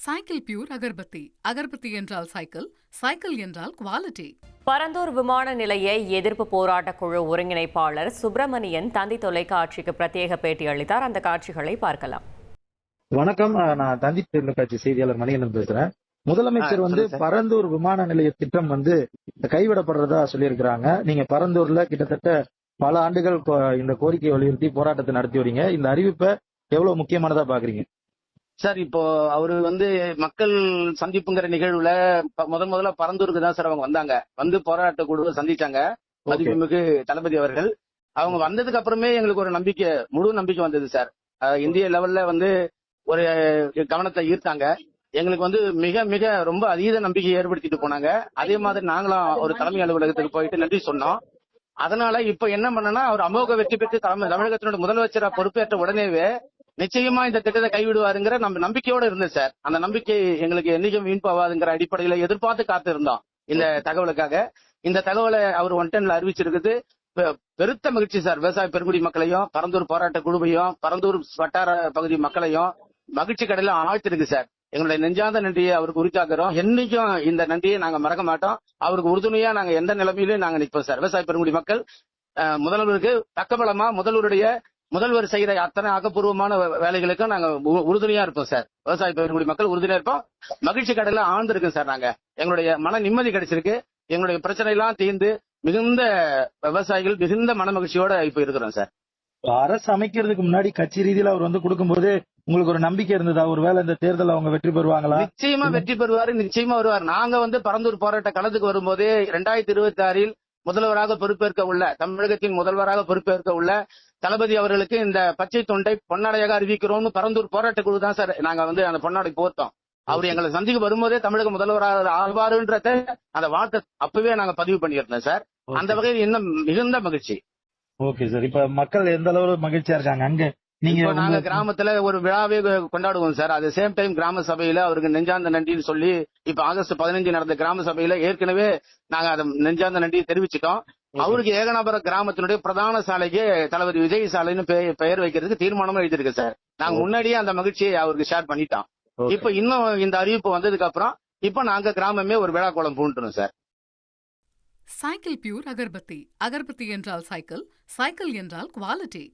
Cycle Pure agarbatti. Agarbatti என்றால் Cycle, cycle என்றால் quality. Parandur விமான நிலைய எதிர்ப்பு போராட்டக் குழு ஒருங்கிணைப்பாளர் சுப்பிரமணியன் தந்தி தொலைக்காட்சிக்கு பிரத்யேக பேட்டி அளித்தார். அந்த காட்சிகளை பார்க்கலாம். வணக்கம், நான் தந்தி தொலைக்காட்சி செய்தியாளர் மணிகண்டன் பேசுறேன். முதலமைச்சர் பரந்தூர் விமான நிலைய திட்டம் கைவிடப்படுறதா சொல்லியிருக்கிறாங்க. நீங்க பரந்தூர்ல கிட்டத்தட்ட பல ஆண்டுகள் இந்த கோரிக்கையை வலியுறுத்தி போராட்டத்தை நடத்தி வரீங்க. இந்த அறிவிப்பை எவ்வளவு முக்கியமானதா பாக்குறீங்க சார்? இப்போ அவரு மக்கள் சந்திப்புங்கிற நிகழ்வுல முதல்ல பரந்தூருக்கு தான் சார் அவங்க வந்தாங்க. போராட்ட குழுவை சந்திச்சாங்க மதிப்புமிகு தளபதி அவர்கள். அவங்க வந்ததுக்கு அப்புறமே எங்களுக்கு ஒரு நம்பிக்கை, முழு நம்பிக்கை வந்தது சார். இந்திய லெவல்ல ஒரு கவனத்தை ஈர்த்தாங்க. எங்களுக்கு மிக மிக ரொம்ப அதீத நம்பிக்கை ஏற்படுத்திட்டு போனாங்க. அதே மாதிரி நாங்களும் ஒரு தலைமை அலுவலகத்துக்கு போயிட்டு நன்றி சொன்னோம். அதனால இப்ப என்ன பண்ணனா, அவர் அமோக வெற்றி பெற்று தமிழகத்தினுடைய முதலமைச்சரா பொறுப்பேற்ற உடனேவே நிச்சயமா இந்த திட்டத்தை கைவிடுவாருங்கிற நம்ம நம்பிக்கையோட இருந்தேன் சார். அந்த நம்பிக்கை எங்களுக்கு என்னைக்கும் வீண் போவாதுங்கிற அடிப்படையில எதிர்பார்த்து காத்து இருந்தோம் இந்த தகவலுக்காக. இந்த தகவலை அவர் 110ல அறிவிச்சிருக்குது. பெருத்த மகிழ்ச்சி சார். விவசாய பெருங்குடி மக்களையும், பரந்தூர் போராட்ட குழுவையும், பரந்தூர் வட்டார பகுதி மக்களையும் மகிழ்ச்சி கடல ஆழ்த்திருக்கு சார். எங்களுடைய நெஞ்சார்ந்த நன்றியை அவருக்கு உரித்தாக்குறோம். என்னைக்கும் இந்த நன்றியை நாங்க மறக்க மாட்டோம். அவருக்கு உறுதுணையா நாங்க எந்த நிலைமையிலும் நாங்க நிற்போம் சார். விவசாய பெருங்குடி மக்கள் முதல்வருக்கு தக்கபலமா முதல்வர் செய்யற அத்தனை ஆக்கப்பூர்வமான வேலைகளுக்கும் நாங்க உறுதுணையா இருப்போம் சார். விவசாய பெருங்குடி மக்கள் உறுதுணையா இருப்போம். மகிழ்ச்சி கடல ஆழ்ந்திருக்கும் சார். நாங்க எங்களுடைய மன நிம்மதி கிடைச்சிருக்கு. எங்களுடைய பிரச்சனை எல்லாம் தீர்ந்து மிகுந்த விவசாயிகள் மிகுந்த மன மகிழ்ச்சியோட இப்ப இருக்கிறோம் சார். அரசு அமைக்கிறதுக்கு முன்னாடி கட்சி ரீதியில அவர் கொடுக்கும்போது உங்களுக்கு ஒரு நம்பிக்கை இருந்ததா? ஒருவேளை இந்த தேர்தல் அவங்க வெற்றி பெறுவாங்களா? நிச்சயமா வெற்றி பெறுவாரு, நிச்சயமா வருவார். நாங்க பரந்தூர் போராட்ட களத்துக்கு வரும்போதே 2026 முதல்வராக பொறுப்பேற்க உள்ள, தமிழகத்தின் முதல்வராக பொறுப்பேற்க உள்ள தளபதி அவர்களுக்கு இந்த பச்சை தொண்டை பொன்னாடையாக அறிவிக்கிறோம்னு பரந்தூர் போராட்ட குழு தான் சார் நாங்க அந்த பொன்னாடை போர்த்தோம். அவர் எங்களை சந்திக்க வரும்போதே தமிழக முதல்வராக ஆழ்வாருன்றத அந்த வார்த்தை அப்பவே நாங்க பதிவு பண்ணியிருந்தோம் சார். அந்த வகையில் இன்னும் மிகுந்த மகிழ்ச்சி. Okay sir. இப்ப மக்கள் எந்த அளவு மகிழ்ச்சியா இருக்காங்க அங்க? நாங்க கிராமத்துல ஒரு விழாவே கொண்டாடுவோம் சார். அது சேம் டைம் கிராம சபையில அவருக்கு நெஞ்சார்ந்த நன்றின்னு சொல்லி இப்ப ஆகஸ்ட் 15 நடந்த கிராம சபையில ஏற்கனவே நாங்க அதை நெஞ்சார்ந்த நன்றியை தெரிவிச்சிட்டோம். அவருக்கு ஏகனாபுரம் கிராமத்தினுடைய பிரதான சாலைக்கு தளபதி விஜய் சாலைன்னு பெயர் வைக்கிறதுக்கு தீர்மானமும் எழுதிருக்கு சார். நாங்க முன்னாடியே அந்த மகிழ்ச்சியை அவருக்கு ஷேர் பண்ணிட்டோம். இப்ப இன்னும் இந்த அறிவிப்பு வந்ததுக்கு அப்புறம் இப்ப நாங்க கிராமமே ஒரு விழா கோலம் பூண்டுறோம் சார். Cycle Pure agarbatti. அகர்பத்தி என்றால் சைக்கிள், சைக்கிள் என்றால் குவாலிட்டி.